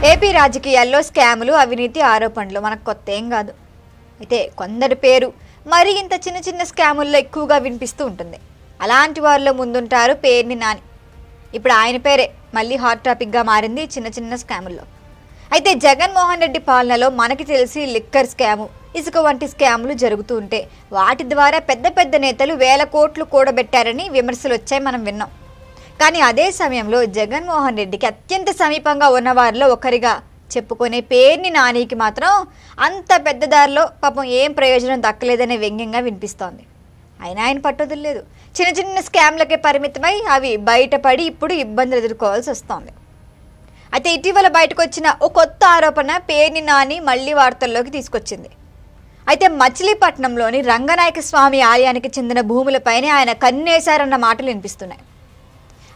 AP రాజకీయాల్లో స్కాములు అవినీతి ఆరోపణలు మనకు కొత్త ఏం కాదు. అయితే కొందరి పేరు మరి ఇంత చిన్న చిన్న స్కాముల్లో ఎక్కువగా వినిపిస్తూ ఉంటుంది. అలాంటి వారిలో ముందుంటారు పేర్ని నాని. ఇప్పుడు ఆయన పేరే మళ్ళీ హాట్ టాపిక్గా మారింది చిన్న చిన్న స్కాముల్లో. అయితే జగన్మోహన్ రెడ్డి పాలనలో మనకి తెలిసి లిక్కర్ స్కాము, ఇసుక వంటి స్కాములు జరుగుతూ ఉంటే వాటి ద్వారా పెద్ద పెద్ద నేతలు వేల కోట్లు కూడబెట్టారని విమర్శలు వచ్చాయి, మనం విన్నాం. కానీ అదే సమయంలో జగన్మోహన్ రెడ్డికి అత్యంత సమీపంగా ఉన్న వారిలో ఒకరిగా చెప్పుకునే పేర్ని నానికి మాత్రం అంత పెద్ద దారిలో పాపం ఏం ప్రయోజనం దక్కలేదనే వ్యంగ్యంగా వినిపిస్తోంది. అయినా ఆయన పట్టుదలేదు. చిన్న చిన్న స్కామ్లకే పరిమితమై అవి బయటపడి ఇప్పుడు ఇబ్బందులు ఎదుర్కోవాల్సి వస్తోంది. అయితే ఇటీవల బయటకు వచ్చిన ఓ కొత్త ఆరోపణ పేర్ని నాని మళ్లీ వార్తల్లోకి తీసుకొచ్చింది. అయితే మచిలీపట్నంలోని రంగనాయక స్వామి ఆలయానికి చెందిన భూములపైనే ఆయన కన్నేశారన్న మాటలు వినిపిస్తున్నాయి.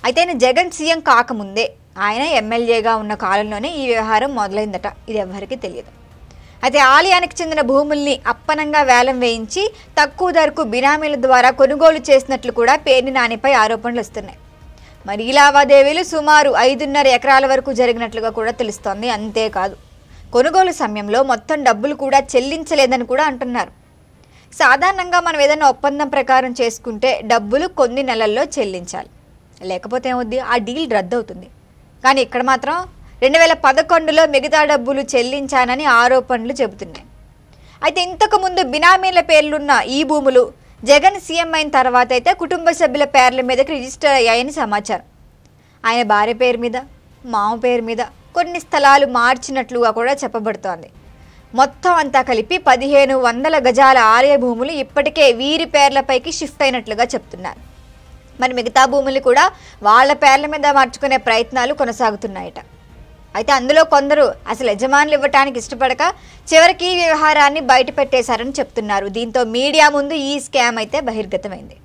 అయితే ఆయన జగన్ సీఎం కాకముందే ఆయన ఎమ్మెల్యేగా ఉన్న కాలంలోనే ఈ వ్యవహారం మొదలైందట. ఇది ఎవరికి తెలియదు. అయితే ఆలయానికి చెందిన భూముల్ని అప్పనంగా వేలం వేయించి తక్కువ ధరకు బినామీల ద్వారా కొనుగోలు చేసినట్లు కూడా పేర్ని నానిపై ఆరోపణలు వస్తున్నాయి. మరి ఈ లావాదేవీలు సుమారు 5.5 ఎకరాల వరకు జరిగినట్లుగా కూడా తెలుస్తోంది. అంతేకాదు, కొనుగోలు సమయంలో మొత్తం డబ్బులు కూడా చెల్లించలేదని కూడా అంటున్నారు. సాధారణంగా మనం ఏదైనా ఒప్పందం ప్రకారం చేసుకుంటే డబ్బులు కొన్ని నెలల్లో చెల్లించాలి, లేకపోతే ఏమవుద్ది, ఆ డీల్ రద్దవుతుంది. కానీ ఇక్కడ మాత్రం 2011లో మిగతా డబ్బులు చెల్లించానని ఆరోపణలు చెబుతున్నాయి. అయితే ఇంతకుముందు బినామీల పేర్లున్న ఈ భూములు జగన్ సీఎం అయిన తర్వాత అయితే కుటుంబ సభ్యుల పేర్ల మీదకి రిజిస్టర్ అయ్యాయని సమాచారం. ఆయన భార్య పేరు మీద, మామ పేరు మీద కొన్ని స్థలాలు మార్చినట్లుగా కూడా చెప్పబడుతోంది. మొత్తం అంతా కలిపి 1500 గజాల ఆలయ భూములు ఇప్పటికే వీరి పేర్లపైకి షిఫ్ట్ అయినట్లుగా చెప్తున్నారు. మరి మిగతా భూములు కూడా వాళ్ళ పేర్ల మీద మార్చుకునే ప్రయత్నాలు కొనసాగుతున్నాయట. అయితే అందులో కొందరు అసలు యజమానులు ఇవ్వటానికి ఇష్టపడక చివరికి ఈ వ్యవహారాన్ని బయట పెట్టేశారని చెప్తున్నారు. దీంతో మీడియా ముందు ఈ స్కామ్ అయితే బహిర్గతమైంది.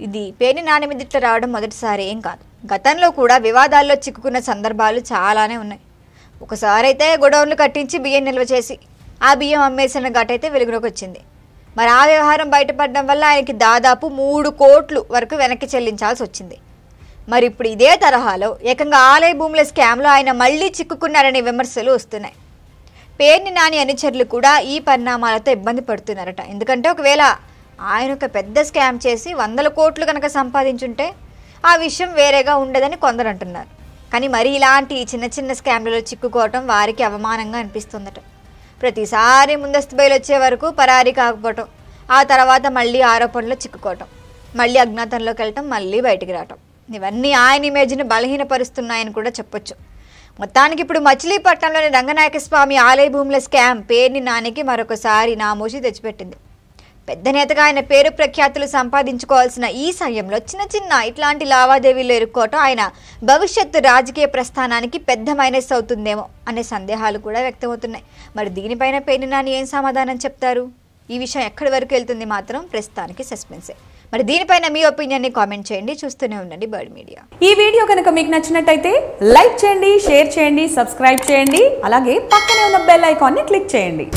ఇది పేర్ని నాని మీద ఇట్లా రావడం మొదటిసారి ఏం కాదు. గతంలో కూడా వివాదాల్లో చిక్కుకున్న సందర్భాలు చాలానే ఉన్నాయి. ఒకసారి అయితే గొడౌన్లు కట్టించి బియ్యం నిల్వ చేసి ఆ బియ్యం అమ్మేసిన ఘటైతే వెలుగులోకి వచ్చింది. మరి ఆ వ్యవహారం బయటపడడం వల్ల ఆయనకి దాదాపు 3 కోట్లు వరకు వెనక్కి చెల్లించాల్సి వచ్చింది. మరి ఇప్పుడు ఇదే తరహాలో ఏకంగా ఆలయ భూముల స్కామ్లో ఆయన మళ్లీ చిక్కుకున్నారనే విమర్శలు వస్తున్నాయి. పేర్ని నాని అనుచరులు కూడా ఈ పరిణామాలతో ఇబ్బంది పడుతున్నారట. ఎందుకంటే ఒకవేళ ఆయన ఒక పెద్ద స్కామ్ చేసి 100 కోట్లు కనుక సంపాదించుంటే ఆ విషయం వేరేగా ఉండదని కొందరు అంటున్నారు. కానీ మరి ఇలాంటి చిన్న చిన్న స్కామ్లలో చిక్కుకోవటం వారికి అవమానంగా అనిపిస్తుందట. ప్రతిసారి ముందస్తు బయలు వచ్చే వరకు పరారీ కాకపోవటం, ఆ తర్వాత మళ్ళీ ఆరోపణలో చిక్కుకోవటం, మళ్ళీ అజ్ఞాతంలోకి వెళ్ళటం, మళ్ళీ బయటికి రావటం, ఇవన్నీ ఆయన ఇమేజ్ని బలహీనపరుస్తున్నాయని కూడా చెప్పొచ్చు. మొత్తానికి ఇప్పుడు మచిలీపట్నంలోని రంగనాయక స్వామి ఆలయ భూముల స్కామ్ పేర్ని నానికి మరొకసారి నామోషి తెచ్చిపెట్టింది. పెద్ద నేతగా ఆయన పేరు ప్రఖ్యాతులు సంపాదించుకోవాల్సిన ఈ సమయంలో చిన్న చిన్న ఇట్లాంటి లావాదేవీలు ఎదుర్కోవటం ఆయన భవిష్యత్తు రాజకీయ ప్రస్థానానికి పెద్ద మైనస్ అవుతుందేమో అనే సందేహాలు కూడా వ్యక్తమవుతున్నాయి. మరి దీనిపైన పేర్ని నాని ఏం సమాధానం చెప్తారు? ఈ విషయం ఎక్కడి వరకు వెళ్తుంది మాత్రం ప్రస్తుతానికి సస్పెన్సే. మరి దీనిపైన మీ ఒపీనియన్ని కామెంట్ చేయండి. చూస్తూనే ఉండండి బర్డ్ మీడియా. ఈ వీడియో కనుక మీకు నచ్చినట్టయితే లైక్ చేయండి, షేర్ చేయండి, సబ్స్క్రైబ్ చేయండి. అలాగే పక్కనే ఉన్న బెల్ ఐకాన్ని క్లిక్ చేయండి.